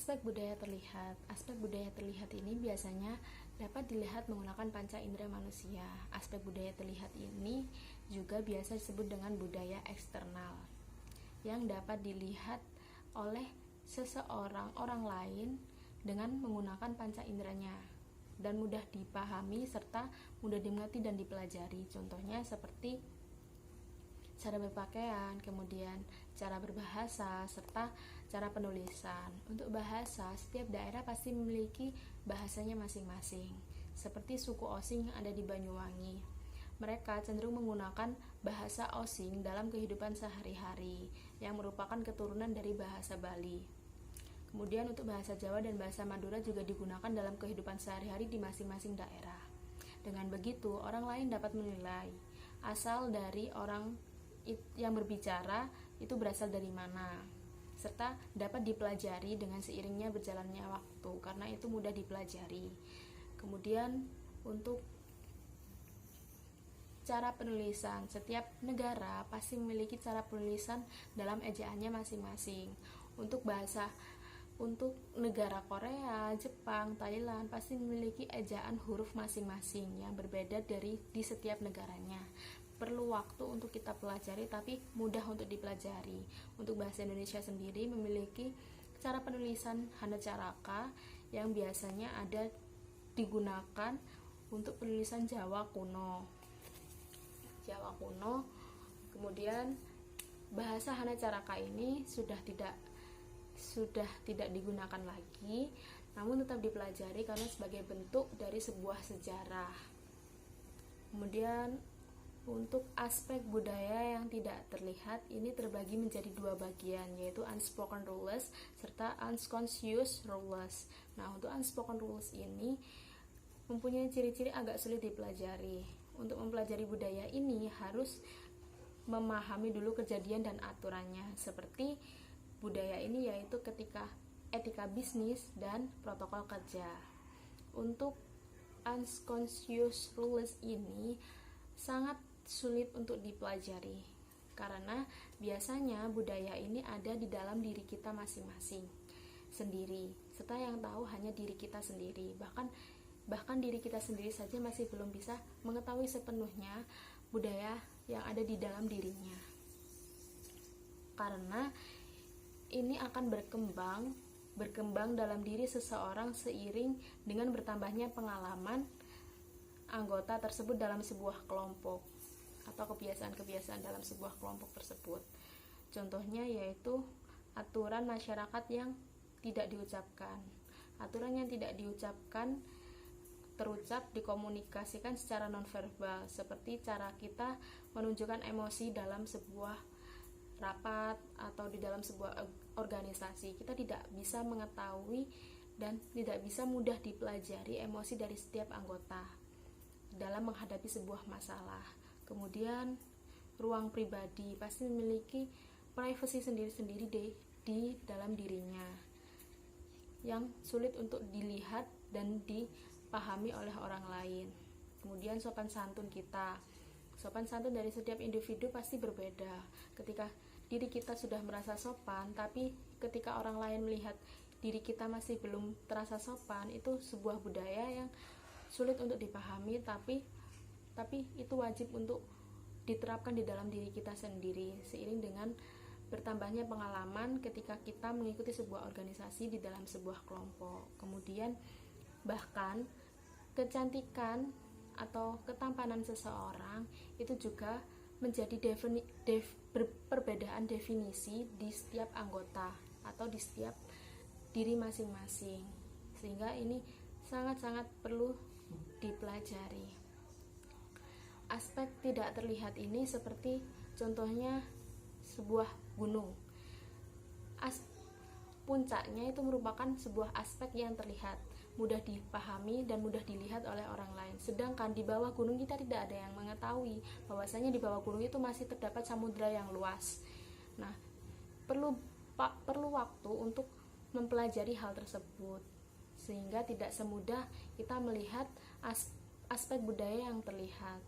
Aspek budaya terlihat. Aspek budaya terlihat ini biasanya dapat dilihat menggunakan panca indera manusia. Aspek budaya terlihat ini juga biasa disebut dengan budaya eksternal, yang dapat dilihat oleh seseorang orang lain dengan menggunakan panca inderanya dan mudah dipahami serta mudah dimengerti dan dipelajari. Contohnya seperti cara berpakaian, kemudian cara berbahasa, serta cara penulisan. Untuk bahasa, setiap daerah pasti memiliki bahasanya masing-masing. Seperti suku Osing yang ada di Banyuwangi. Mereka cenderung menggunakan bahasa Osing dalam kehidupan sehari-hari, yang merupakan keturunan dari bahasa Bali. Kemudian untuk bahasa Jawa dan bahasa Madura juga digunakan dalam kehidupan sehari-hari di masing-masing daerah. Dengan begitu, orang lain dapat menilai asal dari orang yang berbicara itu berasal dari mana, serta dapat dipelajari dengan seiringnya berjalannya waktu, karena itu mudah dipelajari. Kemudian untuk cara penulisan, setiap negara pasti memiliki cara penulisan dalam ejaannya masing-masing. Untuk negara Korea, Jepang, Thailand pasti memiliki ejaan huruf masing-masing yang berbeda di setiap negaranya. Perlu waktu untuk kita pelajari, tapi mudah untuk dipelajari. Untuk bahasa Indonesia sendiri memiliki cara penulisan hanacaraka yang biasanya ada digunakan untuk penulisan Jawa kuno. Kemudian bahasa hanacaraka ini sudah tidak digunakan lagi, namun tetap dipelajari karena sebagai bentuk dari sebuah sejarah. Kemudian untuk aspek budaya yang tidak terlihat ini terbagi menjadi dua bagian, yaitu unspoken rules serta unconscious rules. Nah, untuk unspoken rules ini mempunyai ciri-ciri agak sulit dipelajari. Untuk mempelajari budaya ini harus memahami dulu kejadian dan aturannya, seperti budaya ini yaitu ketika etika bisnis dan protokol kerja. Untuk unconscious rules ini sangat sulit untuk dipelajari karena biasanya budaya ini ada di dalam diri kita masing-masing sendiri, serta yang tahu hanya diri kita sendiri. Bahkan diri kita sendiri saja masih belum bisa mengetahui sepenuhnya budaya yang ada di dalam dirinya, karena ini akan berkembang dalam diri seseorang seiring dengan bertambahnya pengalaman anggota tersebut dalam sebuah kelompok atau kebiasaan-kebiasaan dalam sebuah kelompok tersebut. Contohnya yaitu aturan masyarakat yang tidak diucapkan. Aturan yang tidak diucapkan terucap dikomunikasikan secara nonverbal, seperti cara kita menunjukkan emosi dalam sebuah rapat atau di dalam sebuah organisasi. Kita tidak bisa mengetahui dan tidak bisa mudah dipelajari emosi dari setiap anggota dalam menghadapi sebuah masalah. Kemudian ruang pribadi pasti memiliki privasi sendiri-sendiri di dalam dirinya yang sulit untuk dilihat dan dipahami oleh orang lain. Kemudian sopan santun kita. Sopan santun dari setiap individu pasti berbeda. Ketika diri kita sudah merasa sopan, tapi ketika orang lain melihat diri kita masih belum terasa sopan, itu sebuah budaya yang sulit untuk dipahami, tapi itu wajib untuk diterapkan di dalam diri kita sendiri seiring dengan bertambahnya pengalaman ketika kita mengikuti sebuah organisasi di dalam sebuah kelompok. Kemudian bahkan kecantikan atau ketampanan seseorang itu juga menjadi perbedaan definisi di setiap anggota atau di setiap diri masing-masing, sehingga ini sangat-sangat perlu dipelajari. Aspek tidak terlihat ini seperti contohnya sebuah gunung. Puncaknya itu merupakan sebuah aspek yang terlihat, mudah dipahami dan mudah dilihat oleh orang lain. Sedangkan di bawah gunung kita tidak ada yang mengetahui bahwasanya di bawah gunung itu masih terdapat samudra yang luas. Nah, perlu waktu untuk mempelajari hal tersebut, sehingga tidak semudah kita melihat aspek budaya yang terlihat.